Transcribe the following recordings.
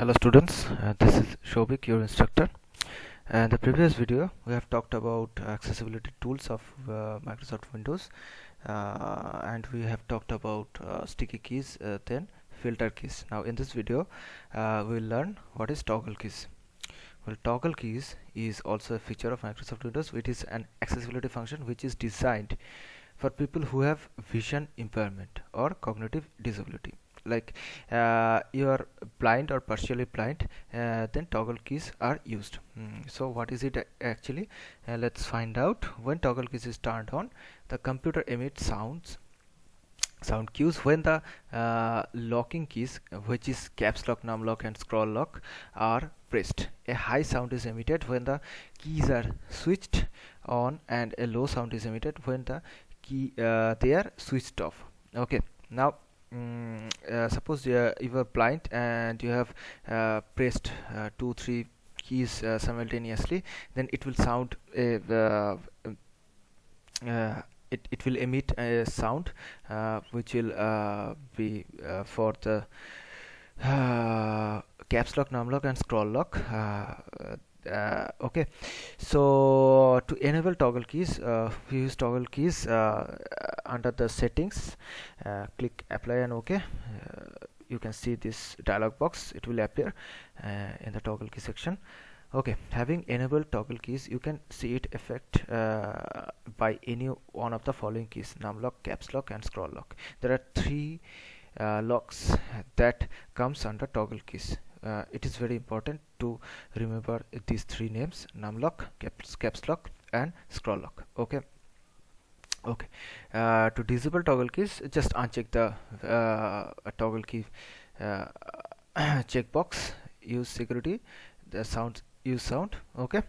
Hello students, this is Shobik, your instructor. And the previous video we have talked about accessibility tools of Microsoft Windows, and we have talked about sticky keys, then filter keys. Now in this video we will learn what is toggle keys. Well, toggle keys is also a feature of Microsoft Windows. It is an accessibility function which is designed for people who have vision impairment or cognitive disability. Like you are blind or partially blind, then toggle keys are used. So what is it actually? Let's find out. When toggle keys is turned on, the computer emits sound cues when the locking keys, which is caps lock, num lock and scroll lock, are pressed. A high sound is emitted when the keys are switched on, and a low sound is emitted when the they are switched off. Okay, now suppose you are blind and you have pressed 2-3 keys simultaneously, then it will sound it will emit a sound which will be for the caps lock, num lock and scroll lock. Okay, so to enable toggle keys, we use toggle keys under the settings. Click apply and OK. You can see this dialog box, it will appear in the toggle key section. Okay, having enabled toggle keys, you can see it affect by any one of the following keys: num lock, caps lock and scroll lock. There are three locks that comes under toggle keys. It is very important to remember these three names: num lock, caps lock and scroll lock. Okay, to disable toggle keys, just uncheck the toggle key checkbox, use security, the use sound. Okay,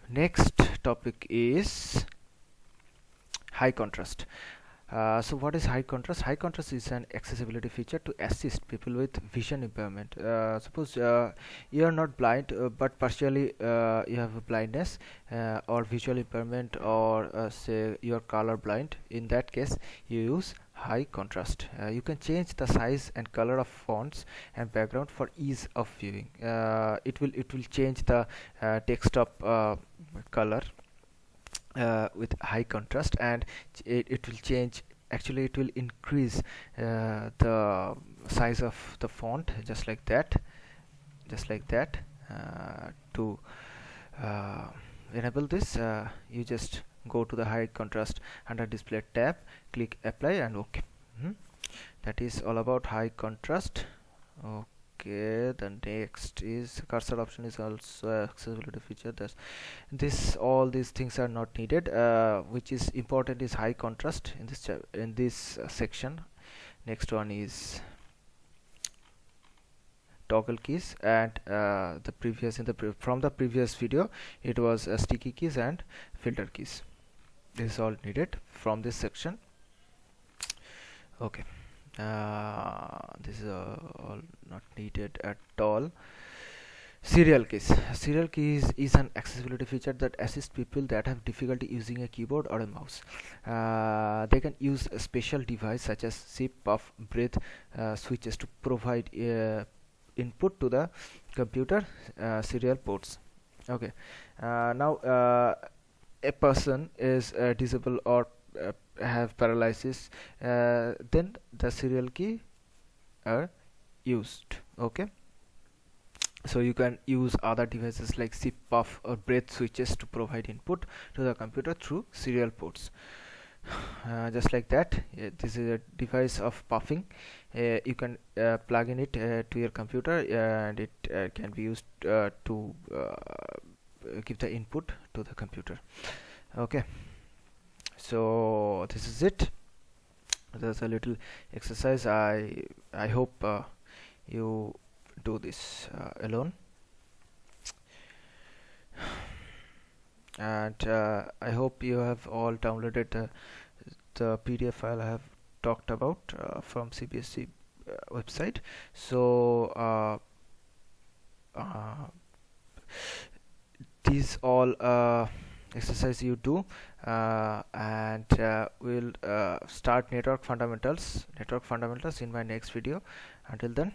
next topic is high contrast. So what is high contrast? High contrast is an accessibility feature to assist people with vision impairment. Suppose you are not blind, but partially you have a blindness or visual impairment, or say you are color blind. In that case, you use high contrast. You can change the size and color of fonts and background for ease of viewing. It will change the desktop color with high contrast, and it will change, actually it will increase the size of the font, just like that. To enable this, you just go to the high contrast under display tab, click apply and OK. That is all about high contrast. Okay, the next is cursor option is also accessibility feature. All these things are not needed. Which is important is high contrast in this section. Next one is toggle keys, and from the previous video it was sticky keys and filter keys. This is all needed from this section. Okay, this is all not needed at all. Serial keys. Serial keys is an accessibility feature that assists people that have difficulty using a keyboard or a mouse. They can use a special device such as sip, puff, breath switches to provide input to the computer serial ports. Okay, now a person is disabled or have paralysis, then the serial key are used. Okay, so you can use other devices like sip, puff or breath switches to provide input to the computer through serial ports. Just like that. This is a device of puffing. You can plug in it to your computer, and it can be used to give the input to the computer. Okay, so this is it. There's a little exercise. I hope you do this alone, and I hope you have all downloaded the PDF file I have talked about from CBSE website. So these all exercise you do, and we'll start network fundamentals in my next video. Until then,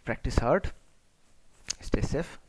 practice hard, stay safe.